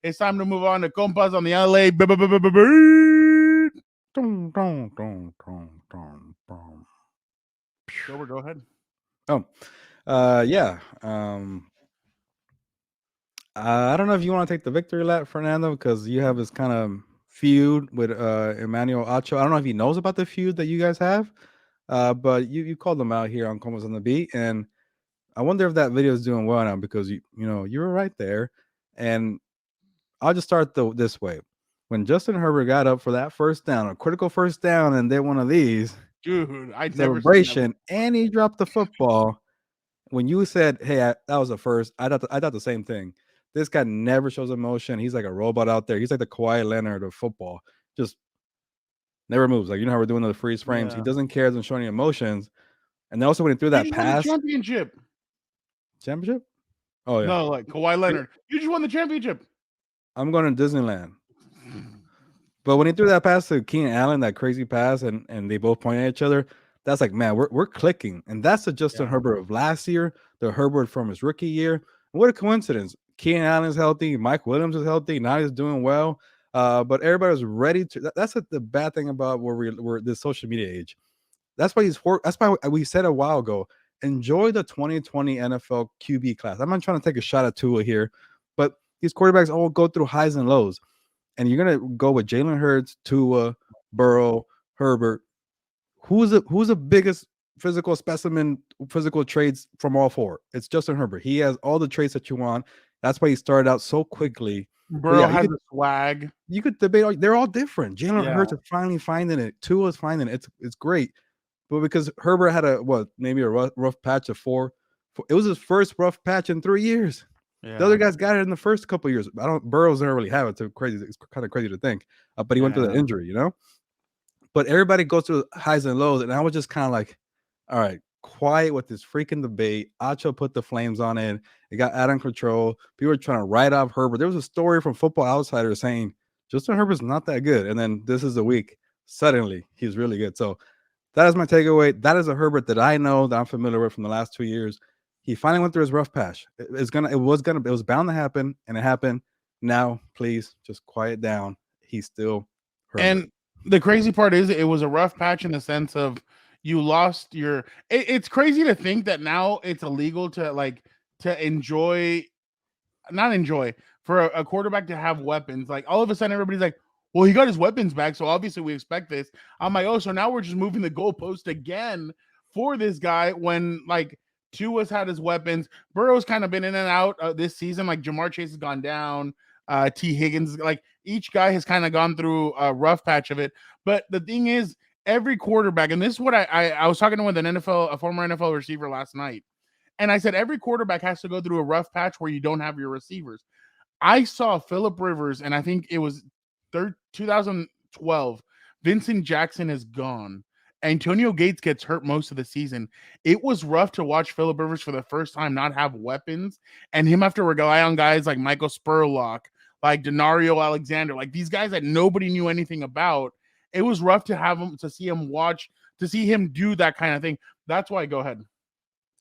It's time to move on to Compas on the LA. Gilbert, go ahead. Oh, yeah. I don't know if you want to take the victory lap, Fernando, because you have this kind of feud with Emmanuel Acho. I don't know if he knows about the feud that you guys have, but you called him out here on Comas on the Beat, and I wonder if that video is doing well now because you were right there, and I'll just start this way. When Justin Herbert got up for that first down, a critical first down, and did one of these Dude, I'd never seen that. celebration, and he dropped the football. When you said, "Hey, that was the first," I thought the same thing. This guy never shows emotion. He's like a robot out there. He's like the Kawhi Leonard of football. Just never moves. Like, you know how we're doing the freeze frames. He Yeah. doesn't care. Doesn't show any emotions. And then also when he threw You that just won the pass championship. championship. Oh yeah, No, like Kawhi Leonard. You just won the championship. I'm going to Disneyland. But when he threw that pass to Keenan Allen, that crazy pass, and they both pointed at each other, that's like, man, we're clicking. And that's the Justin Yeah. Herbert of last year, the Herbert from his rookie year. What a coincidence. Keenan Allen's healthy, Mike Williams is healthy, now he's doing well. But everybody's ready to. That's the bad thing about where we're this social media age. That's why that's why we said a while ago. Enjoy the 2020 NFL QB class. I'm not trying to take a shot at Tua here, but these quarterbacks all go through highs and lows, and you're gonna go with Jalen Hurts, Tua, Burrow, Herbert. Who's the biggest physical specimen, physical traits from all four? It's Justin Herbert. He has all the traits that you want. That's why he started out so quickly. But Burrow yeah, has a swag. you could debate. They're all different. Jalen Yeah. Hurts is finally finding it. Tua is finding it. It's great. But because Herbert had maybe a rough patch of four, it was his first rough patch in 3 years. The other Yeah. guys got it in the first couple of years. Burrows don't really have it. It's crazy. It's kind of crazy to think. But he went through the Yeah. injury. But everybody goes through highs and lows, and I was just kind of like, all right, quiet with this freaking debate. Acho put the flames on it. It got out of control. People were trying to write off Herbert. There was a story from Football Outsider saying Justin Herbert's not that good, and then this is the week. Suddenly, he's really good. So that is my takeaway. That is a Herbert that I know, that I'm familiar with from the last 2 years. He finally went through his rough patch. It was bound to happen, and it happened. Now, please just quiet down. He's still Herbert. And the crazy part is it was a rough patch in the sense of you lost your it's crazy to think that now it's illegal to enjoy not enjoy for a quarterback to have weapons. Like all of a sudden everybody's like, well, he got his weapons back, so obviously we expect this. I'm like, oh, so now we're just moving the goalpost again for this guy when like Tua's had his weapons. Burrow's kind of been in and out this season. Like Jamar Chase has gone down. T. Higgins, like each guy has kind of gone through a rough patch of it. But the thing is, every quarterback, and this is what I was talking with a former NFL receiver last night. And I said, every quarterback has to go through a rough patch where you don't have your receivers. I saw Phillip Rivers, and I think it was 2012. Vincent Jackson is gone. Antonio Gates gets hurt most of the season. It was rough to watch Phillip Rivers for the first time not have weapons and him have to rely on guys like Michael Spurlock, like Denario Alexander, like these guys that nobody knew anything about. It was rough to have him, to see him do that kind of thing. That's why, go ahead.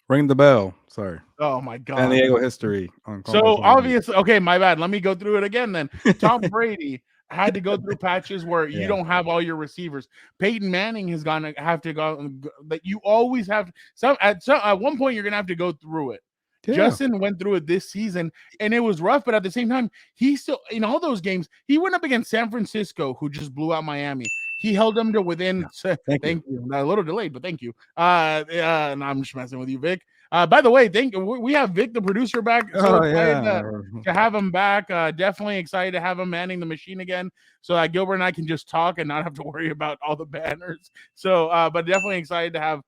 Ring the bell. Sorry. Oh my San God. Diego history on So Compas on the Beat. obviously, okay, my bad. Let me go through it again then. Tom Brady had to go through patches where you Yeah. don't have all your receivers. Peyton Manning has gone to have to go that you always have at one point you're gonna have to go through it. Yeah. Justin went through it this season and it was rough, but at the same time, he still in all those games, he went up against San Francisco, who just blew out Miami. He held them to within Thank you. A little delayed, but thank you. And I'm just messing with you, Vic. By the way, we have Vic, the producer, back. So excited to have him back. Definitely excited to have him manning the machine again, so that Gilbert and I can just talk and not have to worry about all the banners. So, but definitely excited to have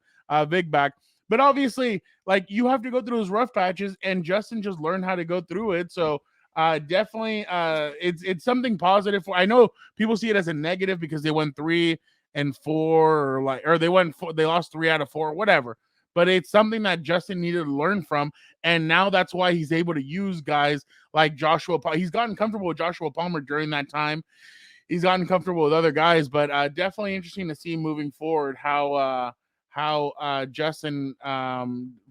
Vic back. But obviously, like you have to go through those rough patches, and Justin just learned how to go through it. So, definitely, it's something positive. I know people see it as a negative because they went 3-4, or they lost 3 out of 4, whatever. But it's something that Justin needed to learn from. And now that's why he's able to use guys like Joshua. He's gotten comfortable with Joshua Palmer during that time. He's gotten comfortable with other guys, but definitely interesting to see moving forward how Justin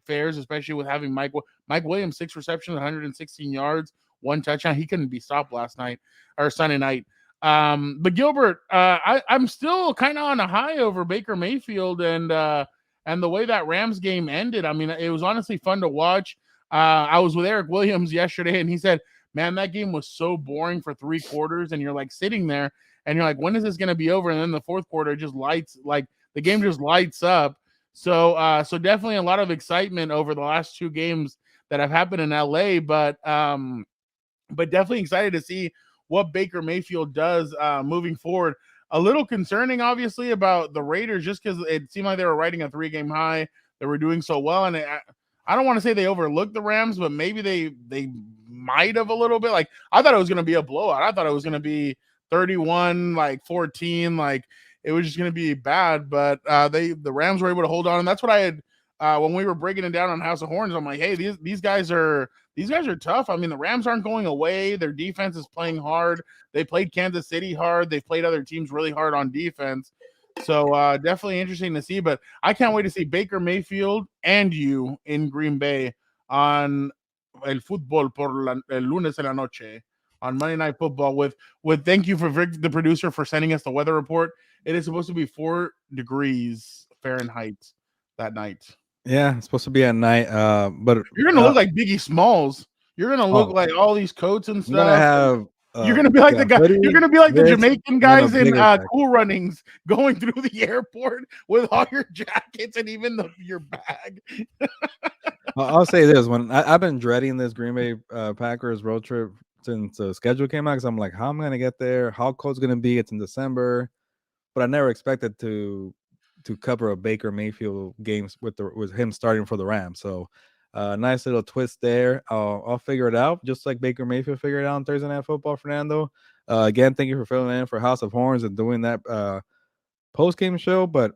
fares, especially with having Mike Williams, 6 receptions, 116 yards, one touchdown. He couldn't be stopped last night or Sunday night. But Gilbert, I'm still kind of on a high over Baker Mayfield and the way that Rams game ended. I mean, it was honestly fun to watch. I was with Eric Williams yesterday, and he said, "Man, that game was so boring for 3 quarters." And you're like sitting there, and you're like, "When is this going to be over?" And then the fourth quarter just lights like the game just lights up. So definitely a lot of excitement over the last 2 games that have happened in LA, but definitely excited to see what Baker Mayfield does moving forward. A little concerning, obviously, about the Raiders, just because it seemed like they were riding a 3-game high. They were doing so well, and I don't want to say they overlooked the Rams, but maybe they might have a little bit. Like I thought it was going to be a blowout. I thought it was going to be 31, like 14, like it was just going to be bad. But the Rams were able to hold on, and that's what I had when we were breaking it down on House of Horns. I'm like, hey, these guys are tough. I mean, the Rams aren't going away. Their defense is playing hard. They played Kansas City hard. They've played other teams really hard on defense. So definitely interesting to see. But I can't wait to see Baker Mayfield and you in Green Bay on El Fútbol por el lunes en la noche on Monday Night Football with thank you for Vic, the producer, for sending us the weather report. It is supposed to be 4 degrees Fahrenheit that night. Yeah, it's supposed to be at night. But you're gonna look like Biggie Smalls. You're gonna look like all these coats and stuff. I'm gonna have. You're gonna be like the guy. You're gonna be like the Jamaican guys in Cool Runnings going through the airport with all your jackets and even your bag. I'll say this: when I've been dreading this Green Bay Packers road trip since the schedule came out, because I'm like, how am I gonna get there? How cold's gonna be? It's in December, but I never expected to cover a Baker Mayfield games with him starting for the Rams. So nice little twist there. I'll figure it out, just like Baker Mayfield figured it out on Thursday Night Football. Fernando, again, thank you for filling in for House of Horns and doing that post game show. But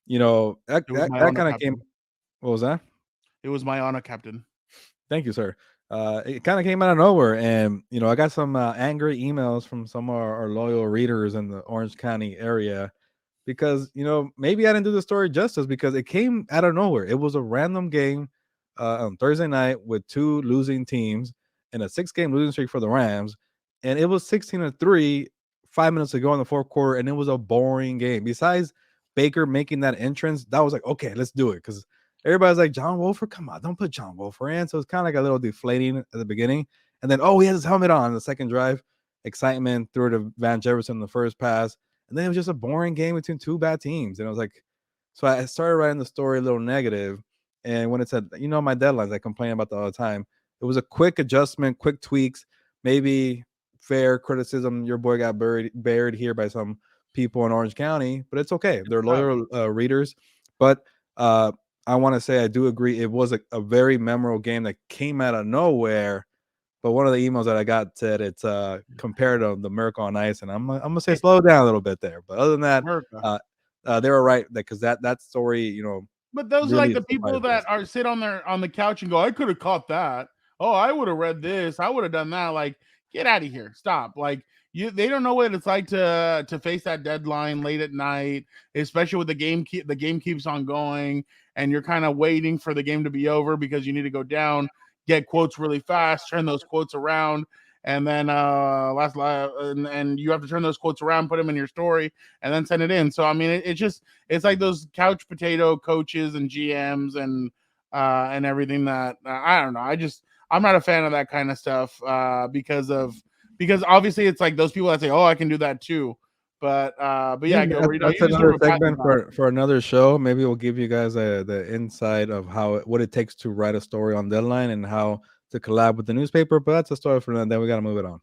that kind of came. What was that? It was my honor, Captain. Thank you, sir. It kind of came out of nowhere, and I got some angry emails from some of our loyal readers in the Orange County area. Because maybe I didn't do the story justice because it came out of nowhere. It was a random game on Thursday night with 2 losing teams and a 6-game losing streak for the Rams, and it was 16-3 5 minutes ago in the fourth quarter, and it was a boring game. Besides Baker making that entrance, that was like, okay, let's do it, because everybody's like, John Wolford, come on, don't put John Wolford in. So it's kind of like a little deflating at the beginning, and then he has his helmet on the second drive. Excitement, threw it to Van Jefferson in the first pass. And then it was just a boring game between 2 bad teams. And I was like, so I started writing the story a little negative. And when it said, my deadlines, I complain about that all the time. It was a quick adjustment, quick tweaks, maybe fair criticism. Your boy got buried here by some people in Orange County, but it's okay. They're loyal readers. But I want to say I do agree. It was a very memorable game that came out of nowhere. But one of the emails that I got said it's compared to the Miracle on Ice, and I'm gonna say slow down a little bit there. But other than that, they were right because that story, But those really are like the people that sit on the couch and go, I could have caught that. Oh, I would have read this. I would have done that. Like, get out of here. Stop. Like, they don't know what it's like to face that deadline late at night, especially with the game. The game keeps on going, and you're kind of waiting for the game to be over because you need to go down, get quotes really fast, turn those quotes around, and then and you have to turn those quotes around, put them in your story, and then send it in. So I mean, it's like those couch potato coaches and GMs and everything that I don't know. I'm not a fan of that kind of stuff because obviously it's like those people that say, oh, I can do that too. But yeah, that's another segment for another show. Maybe we'll give you guys the insight of what it takes to write a story on deadline and how to collab with the newspaper. But that's a story for now. Then we got to move it on.